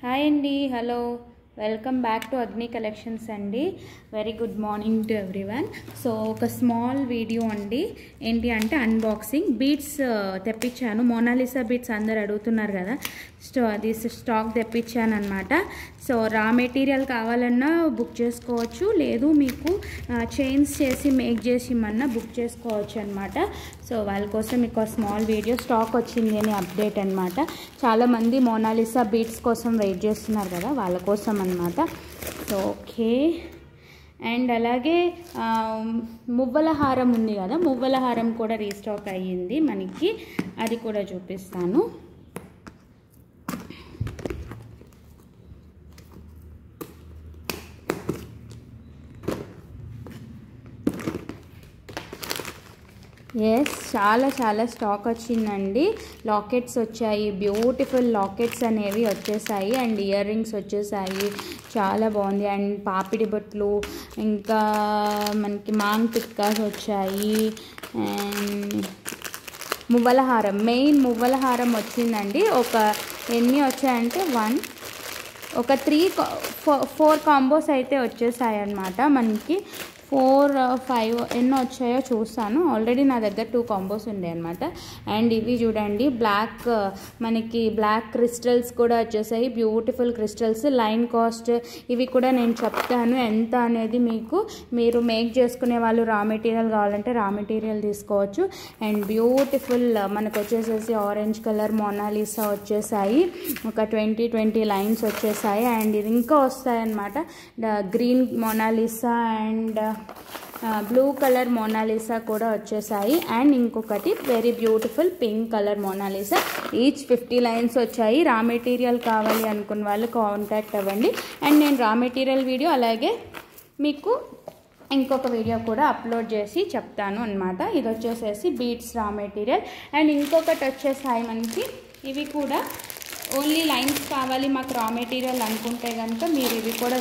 Hi అండి, hello, welcome back to అగ్ని collections అండి. Very good morning to everyone. So ఒక స్మాల్ వీడియో అండి. ఏంటి అంటే అన్బాక్సింగ్ బీడ్స్ తెప్పించాను. మోనాలిసా బీడ్స్ అందరు అడుగుతున్నారు కదా, అది స్టాక్ తెప్పించాను అనమాట. సో రా మెటీరియల్ కావాలన్నా బుక్ చేసుకోవచ్చు, లేదు మీకు చైన్స్ చేసి మేక్ చేసి ఇమ్మన్నా బుక్ చేసుకోవచ్చు అనమాట. సో వాళ్ళ కోసం మీకు స్మాల్ వీడియో స్టాక్ వచ్చింది అని అప్డేట్ అనమాట. చాలామంది మోనాలిసా బీడ్స్ కోసం వెయిట్ చేస్తున్నారు కదా, వాళ్ళ కోసం అనమాట. So okay. అండ్ అలాగే మువ్వల హారం ఉంది కదా, మువ్వల హారం కూడా రీస్టాక్ అయ్యింది మనకి, అది కూడా చూపిస్తాను. ఎస్, చాలా స్టాక్ వచ్చిందండి. లాకెట్స్ వచ్చాయి, బ్యూటిఫుల్ లాకెట్స్ అనేవి వచ్చేసాయి. అండ్ ఇయర్ రింగ్స్ వచ్చేసాయి, చాలా బాగుంది. అండ్ పాపిడి బొట్లు, ఇంకా మనకి మాంగ్ టిక్కాస్ వచ్చాయి. అండ్ మువ్వల హారం, మెయిన్ మువ్వల హారం వచ్చిందండి. ఎన్ని వచ్చాయంటే ఒక 4 కాంబోస్ అయితే వచ్చేసాయి అన్నమాట. మనకి 4, 5 ఎన్నో వచ్చాయో చూస్తాను. ఆల్రెడీ నా దగ్గర 2 కాంబోస్ ఉండే అనమాట. అండ్ ఇవి చూడండి, మనకి బ్లాక్ క్రిస్టల్స్ కూడా వచ్చేసాయి, బ్యూటిఫుల్ క్రిస్టల్స్. లైన్ కాస్ట్ ఇవి కూడా నేను చెప్తాను ఎంత అనేది. మీరు మేక్ చేసుకునే వాళ్ళు రా మెటీరియల్ కావాలంటే రా మెటీరియల్ తీసుకోవచ్చు. అండ్ బ్యూటిఫుల్ మనకు వచ్చేసేసి ఆరెంజ్ కలర్ మోనాలిసా వచ్చేసాయి, ఒక 20 లైన్స్ వచ్చేసాయి. అండ్ ఇది ఇంకా వస్తాయన్నమాట, green Mona Lisa and blue colour Mona Lisa కూడా వచ్చేసాయి. అండ్ ఇంకొకటి very beautiful pink colour Mona Lisa. Each 50 lines వచ్చాయి. రా మెటీరియల్ కావాలి అనుకున్న వాళ్ళు కాంటాక్ట్ అవ్వండి. అండ్ నేను రా మెటీరియల్ వీడియో అలాగే మీకు ఇంకొక వీడియో కూడా అప్లోడ్ చేసి చెప్తాను అనమాట. ఇది వచ్చేసేసి బీడ్స్ రా మెటీరియల్. అండ్ ఇంకొకటి వచ్చేసాయి మనకి, ఇవి కూడా ఓన్లీ లైన్స్ కావాలి మాకు రా మెటీరియల్ అనుకుంటే కనుక మీరు ఇవి కూడా